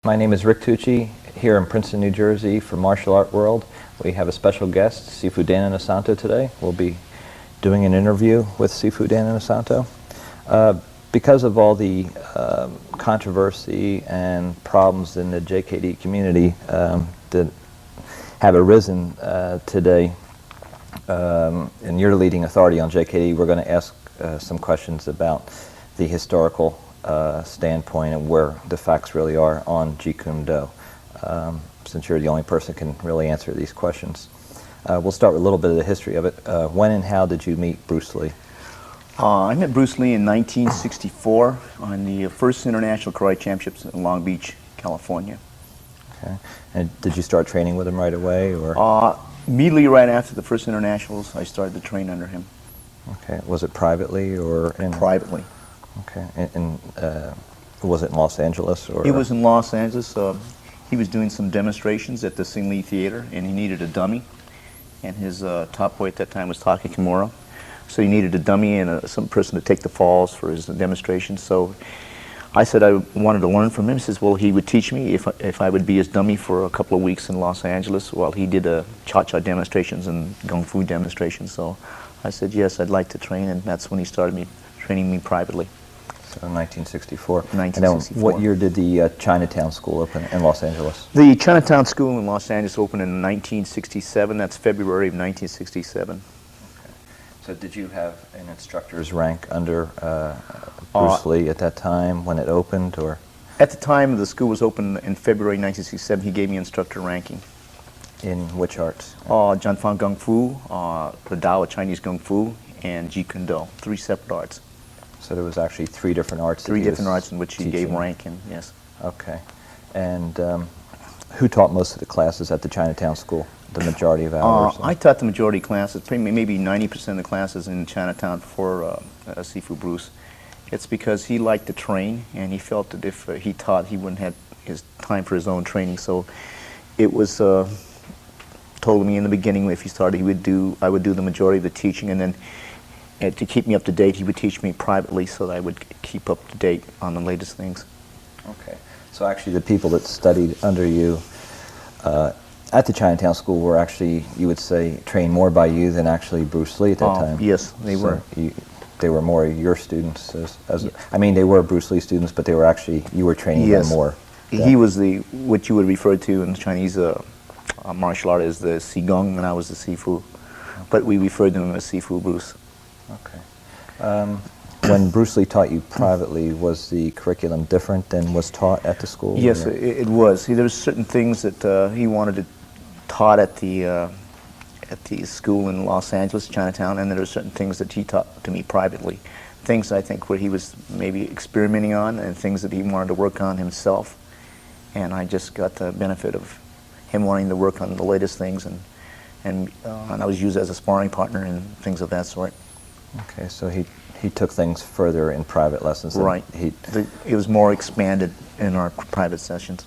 My name is Rick Tucci, here in Princeton, New Jersey for Martial Art World. We have a special guest, Sifu Dan InoSanto, today. We'll be doing an interview with Sifu Dan InoSanto. Because of all the controversy and problems in the JKD community that have arisen today, and you're the leading authority on JKD, we're going to ask some questions about the historical standpoint and where the facts really are on Jeet Kune Do, since you're the only person who can really answer these questions. We'll start with a little bit of the history of it. When and how did you meet Bruce Lee? I met Bruce Lee in 1964 on the first International Karate Championships in Long Beach, California. Okay. And did you start training with him right away, or? Immediately right after the first Internationals, I started to train under him. Okay. Was it privately or? Privately. Okay. And was it in Los Angeles, or? It was in Los Angeles. He was doing some demonstrations at the Sing Lee Theater, and he needed a dummy. And his top boy at that time was Taka Kimura. So he needed a dummy and some person to take the falls for his demonstration. So I said I wanted to learn from him. He says, well, he would teach me if I would be his dummy for a couple of weeks in Los Angeles while he did cha-cha demonstrations and gung fu demonstrations. So I said, yes, I'd like to train, and that's when he started training me privately. So 1964. 1964. And then what year did the Chinatown School open in Los Angeles? The Chinatown School in Los Angeles opened in 1967. That's February of 1967. So did you have an instructor's rank under Bruce Lee at that time when it opened, or? At the time the school was open in February 1967, he gave me instructor ranking. In which arts? Jianfang Kung Fu, the Tao of Chinese Kung Fu, and Jeet Kune Do, 3 separate arts. So there was actually 3 different arts. 3 different arts in which he gave rank in, yes. Okay. And who taught most of the classes at the Chinatown School? The majority of hours? I taught the majority of classes, maybe 90% of the classes in Chinatown for Sifu Bruce. It's because he liked to train, and he felt that if he taught, he wouldn't have his time for his own training. So it was told me in the beginning if he started, I would do the majority of the teaching, and then to keep me up to date, he would teach me privately so that I would keep up to date on the latest things. Okay. So actually the people that studied under you at the Chinatown School were actually, you would say, trained more by you than actually Bruce Lee at that time? Yes, they were. They were more your students? I mean, they were Bruce Lee students, but they were actually, you were training them more? He was what you would refer to in Chinese martial art as the Qigong, and I was the Sifu. But we referred to him as Sifu Bruce. Okay. When Bruce Lee taught you privately, was the curriculum different than was taught at the school? Yes, it was. See, there were certain things that he wanted to taught at the school in Los Angeles, Chinatown, and there were certain things that he taught to me privately. Things I think where he was maybe experimenting on, and things that he wanted to work on himself. And I just got the benefit of him wanting to work on the latest things, and I was used as a sparring partner and things of that sort. Okay, so he took things further in private lessons. Right. It was more expanded in our private sessions.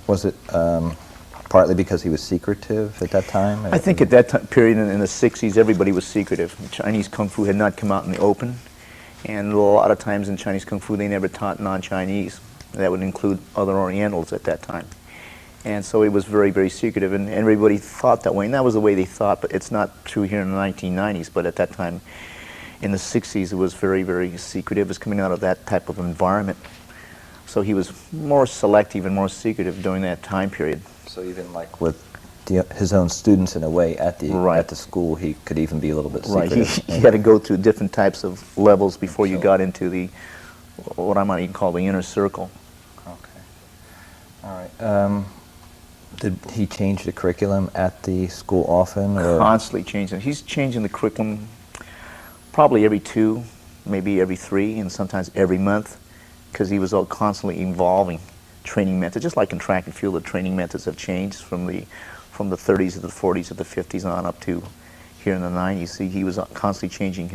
Was it partly because he was secretive at that time? I think at that period in the 60s, everybody was secretive. Chinese Kung Fu had not come out in the open, and a lot of times in Chinese Kung Fu they never taught non-Chinese. That would include other Orientals at that time. And so it was very, very secretive, and everybody thought that way, and that was the way they thought, but it's not true here in the 1990s, but at that time, in the 60s, it was very, very secretive. It was coming out of that type of environment. So he was more selective and more secretive during that time period. So even like with his own students in a way at the school, he could even be a little bit secretive. Right, he had to go through different types of levels before you got into what I might even call the inner circle. Okay. All right. Did he change the curriculum at the school often? Or? Constantly changing. He's changing the curriculum probably every 2, maybe every 3, and sometimes every month, because he was constantly evolving training methods. Just like in track and field, the training methods have changed from the 30s to the 40s to the 50s on up to here in the 90s. See, he was constantly changing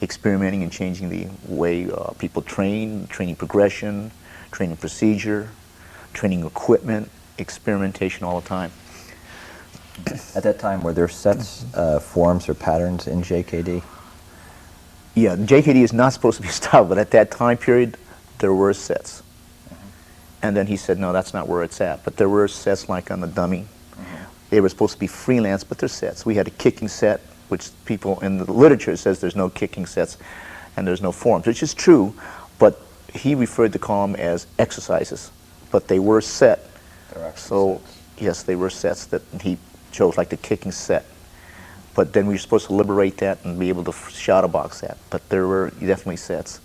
experimenting and changing the way people train, training progression, training procedure, training equipment, experimentation all the time. At that time, were there sets, forms, or patterns in JKD? Yeah, JKD is not supposed to be a style, but at that time period, there were sets. And then he said, no, that's not where it's at. But there were sets like on the dummy. They were supposed to be freelance, but they're sets. We had a kicking set, which people in the literature says there's no kicking sets and there's no forms, which is true, but he referred to call them as exercises. But they were set. So, yes, they were sets that he chose, like the kicking set. But then we were supposed to liberate that and be able to shadow box that. But there were definitely sets.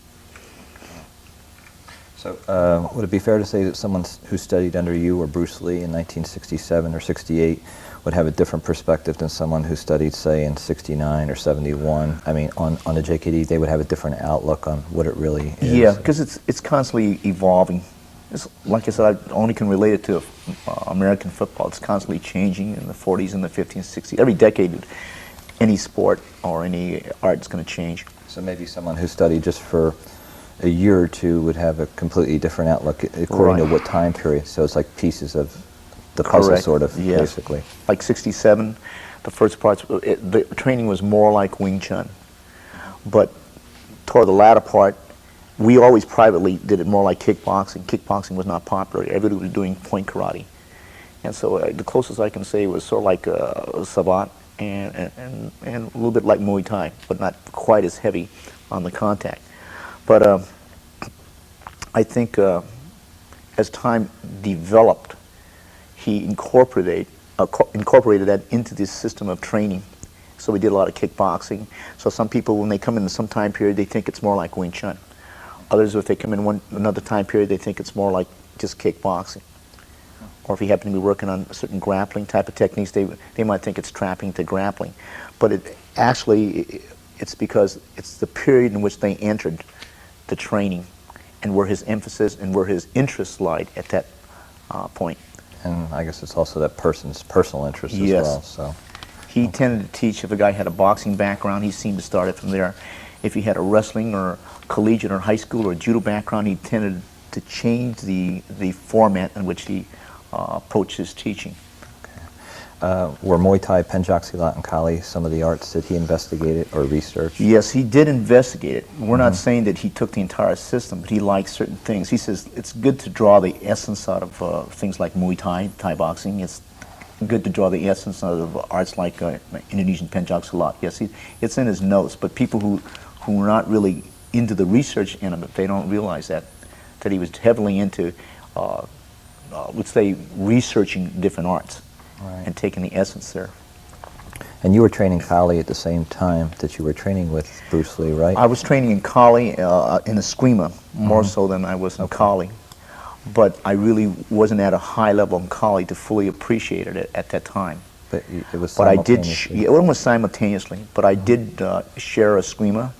So would it be fair to say that someone who studied under you or Bruce Lee in 1967 or 68 would have a different perspective than someone who studied, say, in 69 or 71? I mean, on the JKD, they would have a different outlook on what it really is. Yeah, because it's constantly evolving. It's, like I said, I only can relate it to American football. It's constantly changing in the 40s and the 50s, 60s. Every decade, any sport or any art is going to change. So maybe someone who studied just for a year or two would have a completely different outlook according to what time period. So it's like pieces of the puzzle, Correct. sort of, Yes. basically. Like 67, the first parts, the training was more like Wing Chun. But toward the latter part, we always privately did it more like kickboxing. Kickboxing was not popular. Everybody was doing point karate. And so the closest I can say was sort of like savate and a little bit like Muay Thai, but not quite as heavy on the contact. But I think as time developed, he incorporated that into this system of training. So we did a lot of kickboxing. So some people, when they come in some time period, they think it's more like Wing Chun. Others, if they come in another time period, they think it's more like just kickboxing. Or if you happen to be working on certain grappling type of techniques, they might think it's trapping to grappling. But it's because it's the period in which they entered the training and where his emphasis and where his interests lied at that point. And I guess it's also that person's personal interest as well. So he tended to teach, if a guy had a boxing background, he seemed to start it from there. If he had a wrestling or collegiate or high school or judo background, he tended to change the format in which he approached his teaching. Were Muay Thai, Pencak, silat, and Kali some of the arts that he investigated or researched? Yes, he did investigate it. We're not saying that he took the entire system, but he liked certain things. He says it's good to draw the essence out of things like Muay Thai, Thai boxing. It's good to draw the essence out of arts like Indonesian Pencak silat. Yes, it's in his notes, but people who are not really into the research end of it, they don't realize that he was heavily into, let's say, researching different arts. Right. And taking the essence there. And you were training Kali at the same time that you were training with Bruce Lee, right? I was training in Kali in Eskrima, more so than I was in Kali. But I really wasn't at a high level in Kali to fully appreciate it at that time. But it was simultaneously. It was simultaneously, but I did share Eskrima,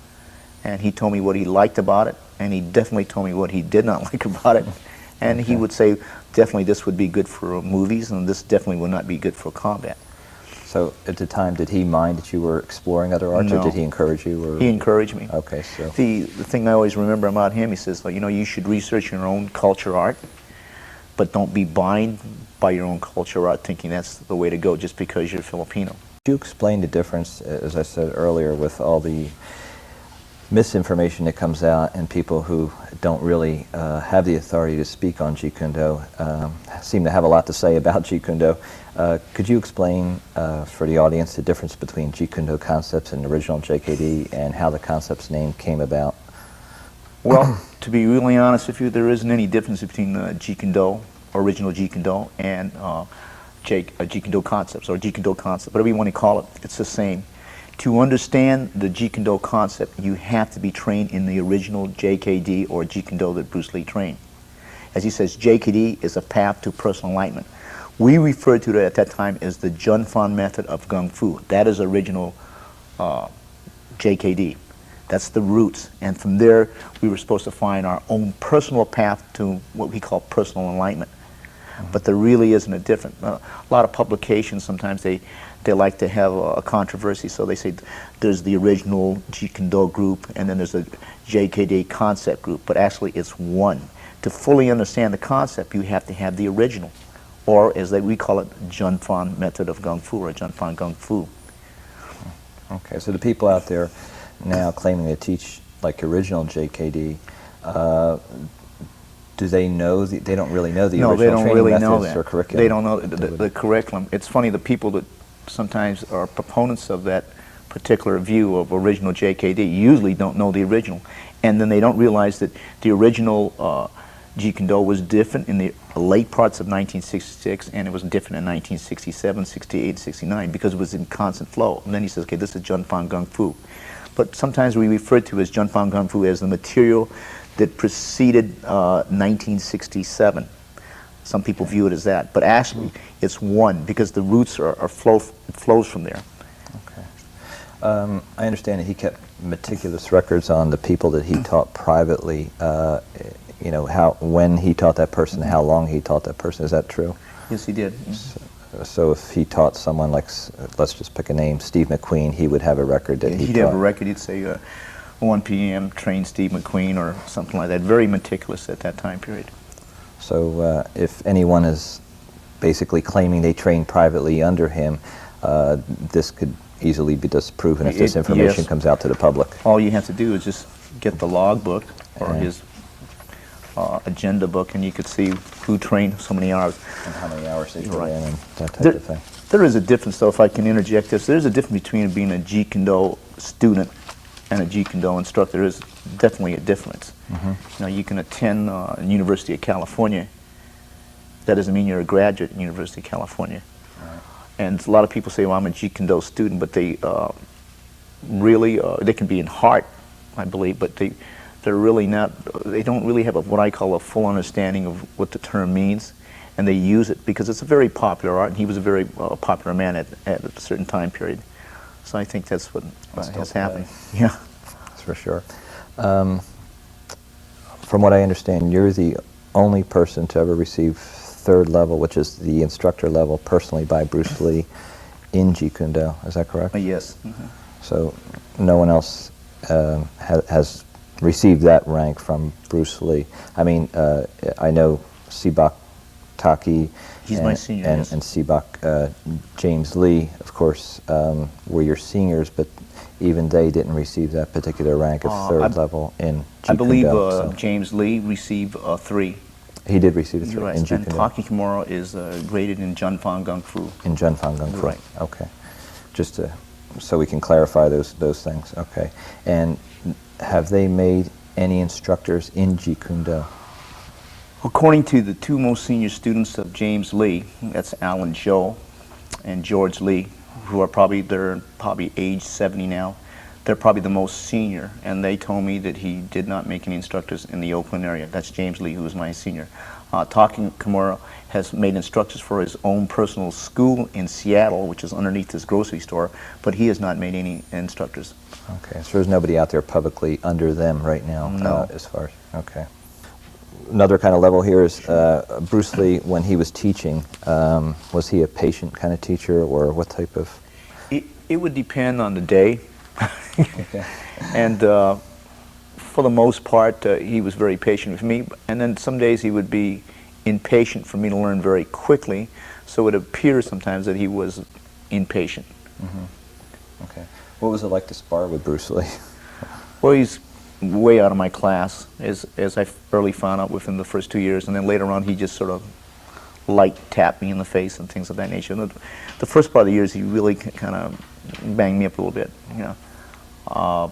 and he told me what he liked about it, and he definitely told me what he did not like about it. And he would say, definitely this would be good for movies, and this definitely would not be good for combat. So at the time, did he mind that you were exploring other arts, No. or did he encourage you? Or? He encouraged me. Okay, so. The thing I always remember about him, he says, well, you know, you should research your own culture art, but don't be bound by your own culture art thinking that's the way to go just because you're Filipino. Could you explain the difference, as I said earlier, with all the misinformation that comes out and people who don't really have the authority to speak on Jeet Kune Do seem to have a lot to say about Jeet Kune Do. Could you explain for the audience the difference between Jeet Kune Do concepts and original JKD and how the concept's name came about? Well, to be really honest with you, there isn't any difference between Jeet Kune Do, original Jeet Kune Do, and Jeet Kune Do concepts, or Jeet Kune Do concept, whatever you want to call it, it's the same. To understand the Jeet Kune Do concept, you have to be trained in the original JKD or Jeet Kune Do that Bruce Lee trained. As he says, JKD is a path to personal enlightenment. We referred to it at that time as the Jun Fan method of Kung Fu. That is original JKD. That's the roots. And from there, we were supposed to find our own personal path to what we call personal enlightenment. But there really isn't a difference. A lot of publications, sometimes they like to have a controversy, so they say there's the original Jeet Kune Do group and then there's a JKD concept group, but actually it's one. To fully understand the concept, you have to have the original, or as we call it, Jun Fan method of Kung Fu, or Jun Fan Kung Fu. Okay, so the people out there Do they know? They don't really know the No, original they don't training really know methods that. or curriculum. They don't know the curriculum. It's funny, the people that sometimes are proponents of that particular view of original JKD usually don't know the original. And then they don't realize that the original Jeet Kune Do was different in the late parts of 1966, and it was different in 1967, 68, 69, because it was in constant flow. And then he says, okay, this is Jun Fan Gung Fu. But sometimes we refer to as Jun Fan Gung Fu as the material that preceded 1967. Some people view it as that, but actually it's one, because the roots flows from there. Okay. I understand that he kept meticulous records on the people that he taught privately. You know, when he taught that person, how long he taught that person. Is that true? Yes, he did. So if he taught someone like, let's just pick a name, Steve McQueen, he would have a record that he He'd taught. have a record. He'd say 1 p.m. train Steve McQueen or something like that. Very meticulous at that time period. So if anyone is basically claiming they trained privately under him, this could easily be disproven if this information yes. comes out to the public. All you have to do is just get the log book or his agenda book, and you could see who trained so many hours. And how many hours they put Right. in and that type of thing. There is a difference, though, if I can interject this. There's a difference between being a Jeet Kune Do student and a Jeet Kune Do instructor. There is definitely a difference. You know, you can attend University of California. That doesn't mean you're a graduate at University of California. And a lot of people say, well, I'm a Jeet Kune Do student, but they really, they can be in heart, I believe, but they're really not, they don't really have what I call a full understanding of what the term means, and they use it because it's a very popular art, and he was a very popular man at a certain time period. So I think that's what has happened. Yeah. That's for sure. From what I understand, you're the only person to ever receive third level, which is the instructor level, personally by Bruce Lee in Jeet Kune Do. Is that correct? Yes. So no one else has received that rank from Bruce Lee. I mean, I know Sibak Taki He's my senior, and, yes. and Sibak James Lee, of course, were your seniors, but even they didn't receive that particular rank of third level in Jeet I believe Kune Do, so. James Lee received 3. He did receive a 3 Right. in Jeet And Kune Do. Taki Kimura is graded in Jun Fan Gung Fu. In Jun Fan Gung Fu. Right. Okay. Just so we can clarify those things. Okay. And have they made any instructors in Jeet Kune Do? According to the 2 most senior students of James Lee, that's Alan Zhou and George Lee, who are probably age 70 now. They're probably the most senior, and they told me that he did not make any instructors in the Oakland area. That's James Lee, who was my senior. Taki Kimura has made instructors for his own personal school in Seattle, which is underneath his grocery store, but he has not made any instructors. Okay, so there's nobody out there publicly under them right now. No. As far as, okay. Another kind of level here is Bruce Lee, when he was teaching, was he a patient kind of teacher, or what type of? It would depend on the day. Okay. And for the most part, he was very patient with me. And then some days he would be impatient for me to learn very quickly. So it appears sometimes that he was impatient. Okay. What was it like to spar with Bruce Lee? Well, he's way out of my class, as I early found out within the first 2 years. And then later on, he just sort of light tapped me in the face and things of that nature. And the first part of the years, he really kind of banged me up a little bit, you know.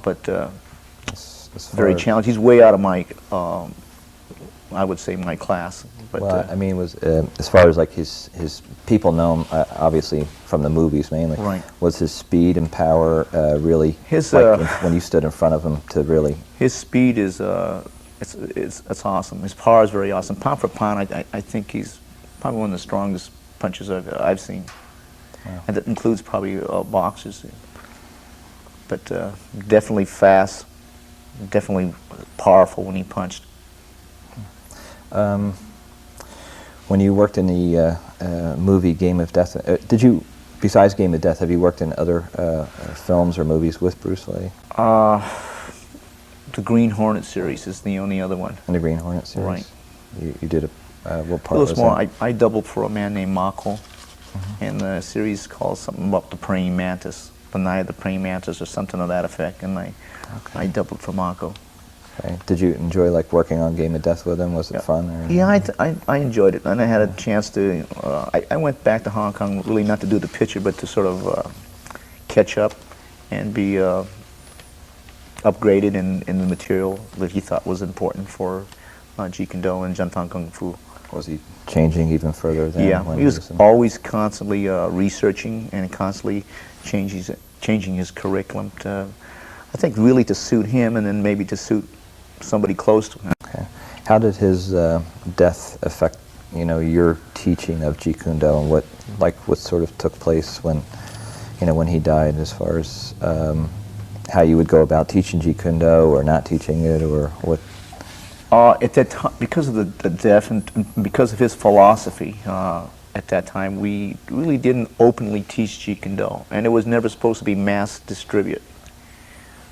But very challenging. He's way out of my, I would say, my class. But, well, I mean, was as far as like his people know him obviously from the movies mainly. Right. Was his speed and power really His, like when you stood in front of him to really? His speed is it's awesome. His power is very awesome. Pound for pound, I think he's probably one of the strongest punchers I've seen. Wow. And that includes probably boxers. But definitely fast, definitely powerful when he punched. When you worked in the movie Game of Death, did you, besides Game of Death, have you worked in other films or movies with Bruce Lee? The Green Hornet series is the only other one. In the Green Hornet series? Right. You did what part A was little small. that? I doubled for a man named Mako, and the series called something about the praying mantis, the night of the praying mantis or something of that effect, and I doubled for Mako. Okay. Did you enjoy like working on Game of Death with him? Was it fun? Or? Yeah, I enjoyed it, and I had a chance to. I went back to Hong Kong really not to do the picture, but to sort of catch up and be upgraded in the material that he thought was important for Jeet Kune Do and Janfang Kung Fu. Was he changing even further then? Yeah, when he was always constantly researching and constantly changing his curriculum to, I think, really to suit him, and then maybe to suit somebody close to him. Okay. How did his death affect, your teaching of Jeet Kune Do, and what sort of took place when, when he died, as far as how you would go about teaching Jeet Kune Do or not teaching it, or what? At that time, because of the death and because of his philosophy, at that time we really didn't openly teach Jeet Kune Do, and it was never supposed to be mass distributed.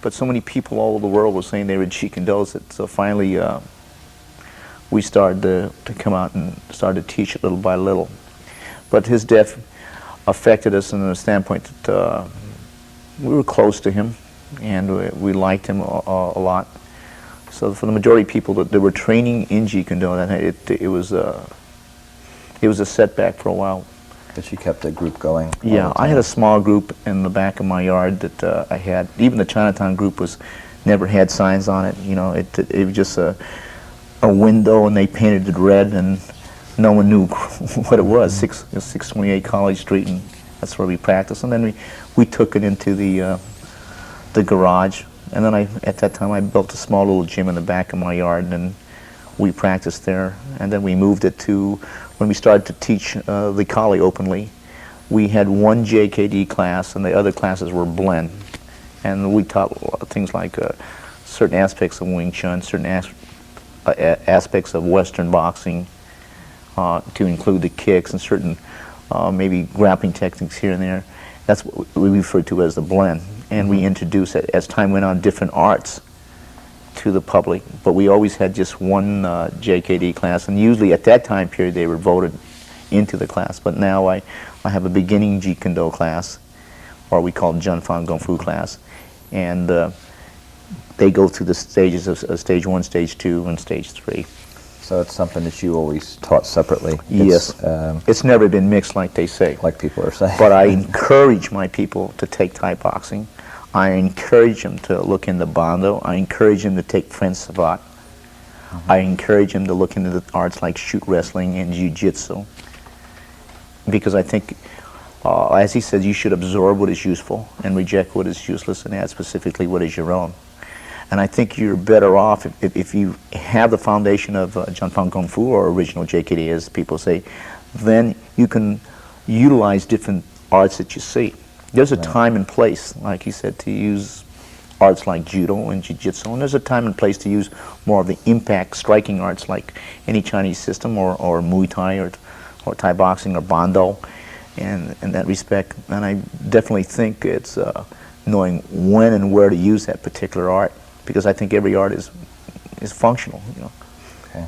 But so many people all over the world were saying they were Jeet Kune Do, so finally we started to come out and started to teach it little by little. But his death affected us in the standpoint that we were close to him, and we liked him a lot. So for the majority of people that were training in Jeet Kune Do, it was a setback for a while. But you kept a group going? Yeah, I had a small group in the back of my yard that I had. Even the Chinatown group never had signs on it. It was just a window, and they painted it red, and no one knew what it was. 628 College Street, and that's where we practiced. And then we took it into the garage. And then at that time, I built a small little gym in the back of my yard, and we practiced there. And then we moved it to, when we started to teach the Kali openly, we had one JKD class, and the other classes were blend. And we taught things like certain aspects of Wing Chun, certain aspects of Western boxing, to include the kicks and certain maybe grappling techniques here and there. That's what we refer to as the blend. And we introduced, as time went on, different arts to the public. But we always had just one JKD class, and usually at that time period they were voted into the class. But now I have a beginning Jeet Kune Do class, or we call it Janfang Kung Fu class, and they go through the stages of stage 1, stage 2, and stage 3. So it's something that you always taught separately? Yes. It's never been mixed, like they say. Like people are saying. But I encourage my people to take Thai boxing. I encourage them to look into Bando. I encourage them to take French Savate. I encourage them to look into the arts like shoot wrestling and jiu-jitsu. Because I think, as he said, you should absorb what is useful and reject what is useless and add specifically what is your own. And I think you're better off if you have the foundation of Janfang Kung Fu, or original JKD, as people say, then you can utilize different arts that you see. There's a time and place, like he said, to use arts like judo and jiu-jitsu, and there's a time and place to use more of the impact striking arts like any Chinese system, or Muay Thai, or Thai boxing, or Bando, and in that respect. And I definitely think it's knowing when and where to use that particular art, because I think every art is functional. Okay.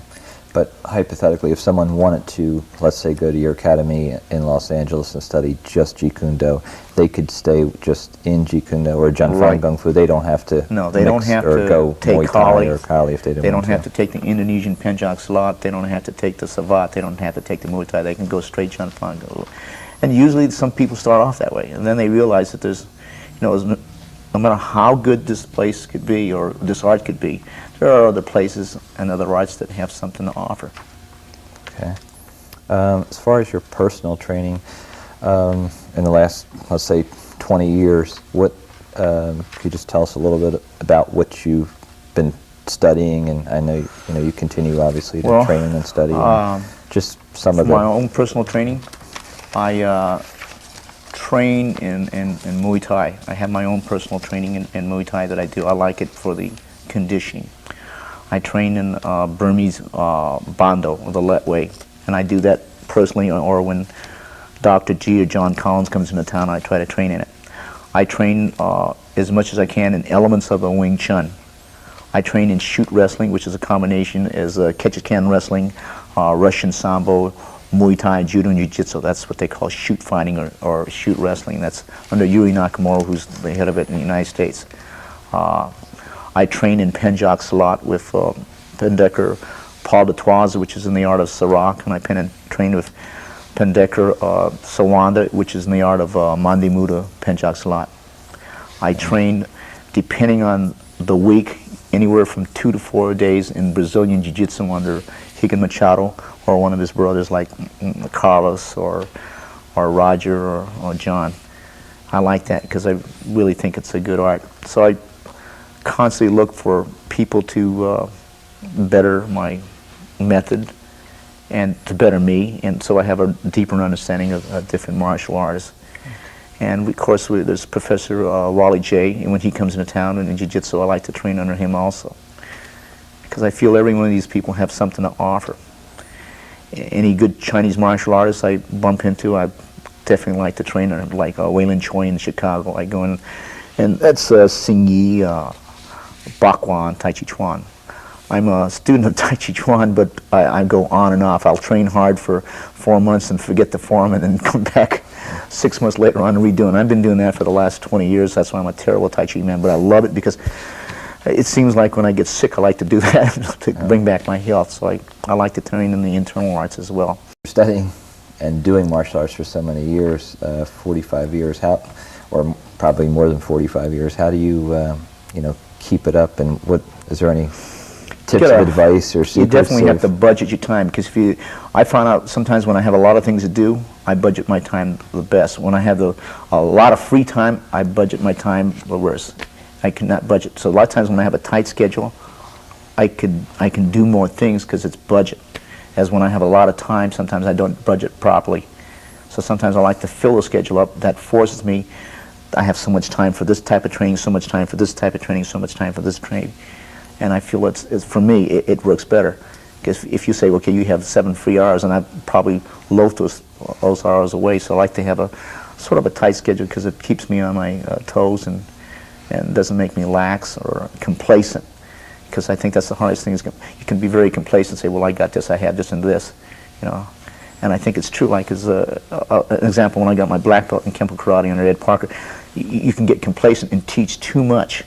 But hypothetically, if someone wanted to, let's say, go to your academy in Los Angeles and study just Jeet Kune Do, they could stay just in Jeet Kune Do or Janfang Kung Fu. They don't have to. No, they don't have to go take Muay Thai or Kali if they don't. They don't have to take the Indonesian Pencak silat. They don't have to take the Savate. They don't have to take the Muay Thai. They can go straight Janfang. And usually, some people start off that way, and then they realize that there's, no matter how good this place could be or this art could be, there are other places and other arts that have something to offer. Okay. As far as your personal training, in the last, let's say, 20 years, what could you just tell us a little bit about what you've been studying? And I know you continue obviously to train and study. Just some of my own personal training. I train in Muay Thai. I have my own personal training in Muay Thai that I do. I like it for the conditioning. I train in Burmese Bando, the Let way, and I do that personally, or when Dr. G or John Collins comes into town, I try to train in it. I train as much as I can in elements of a Wing Chun. I train in shoot wrestling, which is a combination as Pencak wrestling, Russian Sambo, Muay Thai, Judo, and Jiu-Jitsu. That's what they call shoot fighting or shoot wrestling. That's under Yuri Nakamura, who's the head of it in the United States. I train in Pencak silat with Pendekar Paula, which is in the art of Sarak, and I train with Pendekar Sawanda, which is in the art of Mandi Muda Pencak silat. I train, depending on the week, anywhere from 2 to 4 days in Brazilian Jiu-Jitsu under Higan Machado or one of his brothers like Carlos or Roger or John. I like that because I really think it's a good art. So I constantly look for people to better my method and to better me, and so I have a deeper understanding of different martial arts. And of course, there's Professor Wally J, and when he comes into town and in Jiu-Jitsu, I like to train under him also, because I feel every one of these people have something to offer. Any good Chinese martial artists I bump into, I definitely like to train under, like Wei-Lin Choi in Chicago. I go in, and that's Xing Yi, Bakwan, Tai Chi Chuan. I'm a student of Tai Chi Chuan, but I go on and off. I'll train hard for 4 months and forget the form, and then come back 6 months later on and redo it. I've been doing that for the last 20 years. That's why I'm a terrible Tai Chi man, but I love it because it seems like when I get sick, I like to do that to bring back my health. So I like to train in the internal arts as well. Studying and doing martial arts for so many years, 45 years, or probably more than 45 years, how do you, keep it up, and what, is there any tips of advice or secrets? You definitely have to budget your time, because I find out sometimes when I have a lot of things to do, I budget my time the best. When I have a lot of free time, I budget my time the worst. I cannot budget. So a lot of times when I have a tight schedule, I can do more things because it's budget. As when I have a lot of time, sometimes I don't budget properly. So sometimes I like to fill the schedule up. That forces me, I have so much time for this type of training, so much time for this type of training, so much time for this training. And I feel it's for me, it works better. Because if you say, okay, you have 7 free hours, and I probably loaf those hours away, so I like to have a sort of a tight schedule because it keeps me on my toes and doesn't make me lax or complacent. Because I think that's the hardest thing, is you can be very complacent and say, well, I got this, I have this and this, And I think it's true, like as an example, when I got my black belt in Kempo Karate under Ed Parker, you can get complacent and teach too much.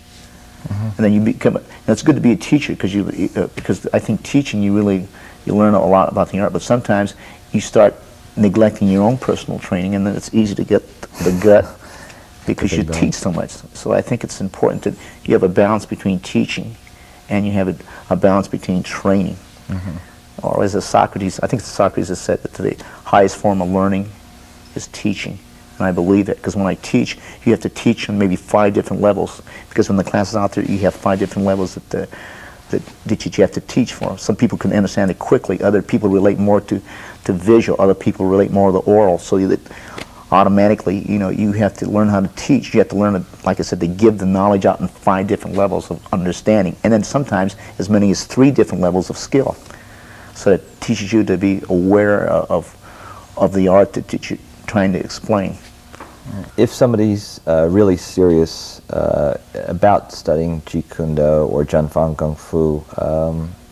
And then you become. And it's good to be a teacher because I think teaching you learn a lot about the art. But sometimes you start neglecting your own personal training, and then it's easy to get the gut because you teach so much. So I think it's important that you have a balance between teaching, and you have a balance between training. Or as Socrates, I think Socrates has said that the highest form of learning is teaching. And I believe it, because when I teach, you have to teach on maybe 5 different levels. Because when the class is out there, you have 5 different levels that you have to teach for. Some people can understand it quickly. Other people relate more to visual. Other people relate more to the oral. So that automatically, you have to learn how to teach. You have to learn, like I said, to give the knowledge out in 5 different levels of understanding. And then sometimes as many as 3 different levels of skill. So it teaches you to be aware of the art that you're trying to explain. If somebody's really serious about studying Jeet Kune Do or Junfang Kung Fu,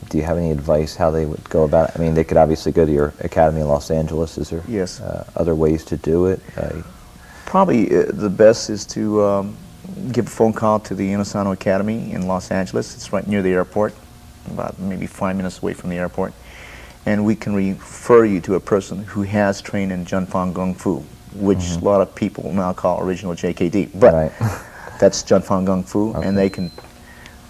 do you have any advice how they would go about it? I mean, they could obviously go to your academy in Los Angeles. Is there other ways to do it? Probably the best is to give a phone call to the InoSanto Academy in Los Angeles. It's right near the airport, about maybe 5 minutes away from the airport. And we can refer you to a person who has trained in Junfang Kung Fu, which a lot of people now call original JKD. But that's Junfang Kung Fu, and they can,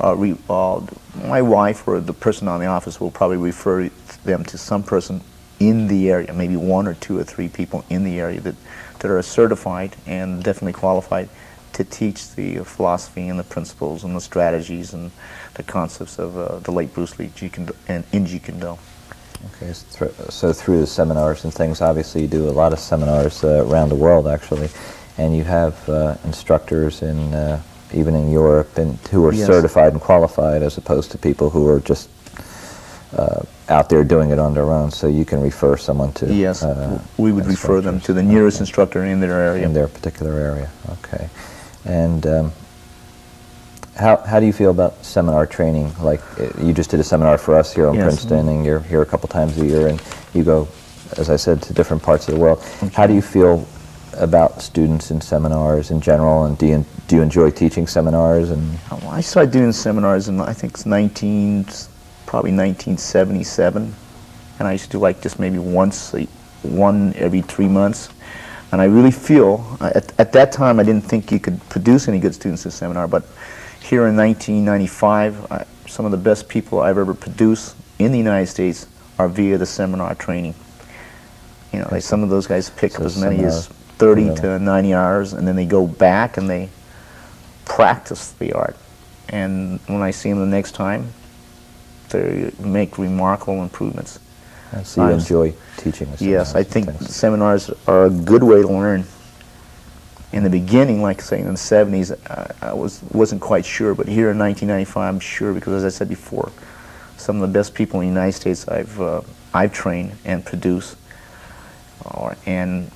my wife or the person on the office will probably refer them to some person in the area, maybe 1 or 2 or 3 people in the area that are certified and definitely qualified to teach the philosophy and the principles and the strategies and the concepts of the late Bruce Lee in Jeet Kune Do. Okay, so through the seminars and things, obviously you do a lot of seminars around the world, actually, and you have instructors even in Europe and who are certified and qualified, as opposed to people who are just out there doing it on their own. So you can refer someone to we would refer them to the nearest instructor in their area. In their particular area. Okay, and how do you feel about seminar training? Like, you just did a seminar for us here in Princeton, and you're here a couple times a year, and you go, as I said, to different parts of the world. How do you feel about students in seminars in general, and do you enjoy teaching seminars? And Well, I started doing seminars in, I think it's probably 1977, and I used to do like just maybe one every 3 months. And I really feel, at that time I didn't think you could produce any good students in a seminar, but here in 1995, some of the best people I've ever produced in the United States are via the seminar training. You know, like some of those guys pick up as many as 30 to 90 hours, and then they go back and they practice the art. And when I see them the next time, they make remarkable improvements. so you enjoy teaching the seminars? Yes, I think seminars are a good way to learn. In the beginning, like saying in the 70s, I wasn't quite sure, but here in 1995, I'm sure, because as I said before, some of the best people in the United States I've trained and produced, and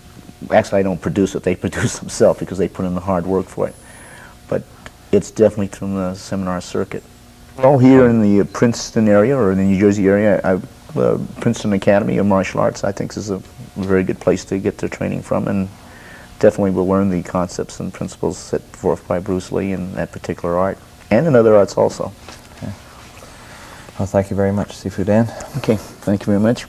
actually I don't produce it, they produce themselves because they put in the hard work for it. But it's definitely from the seminar circuit. Well, here in the Princeton area, or in the New Jersey area, Princeton Academy of Martial Arts, I think, is a very good place to get their training from, and definitely will learn the concepts and principles set forth by Bruce Lee in that particular art, and in other arts also. Okay. Well, thank you very much, Sifu Dan. Okay, thank you very much.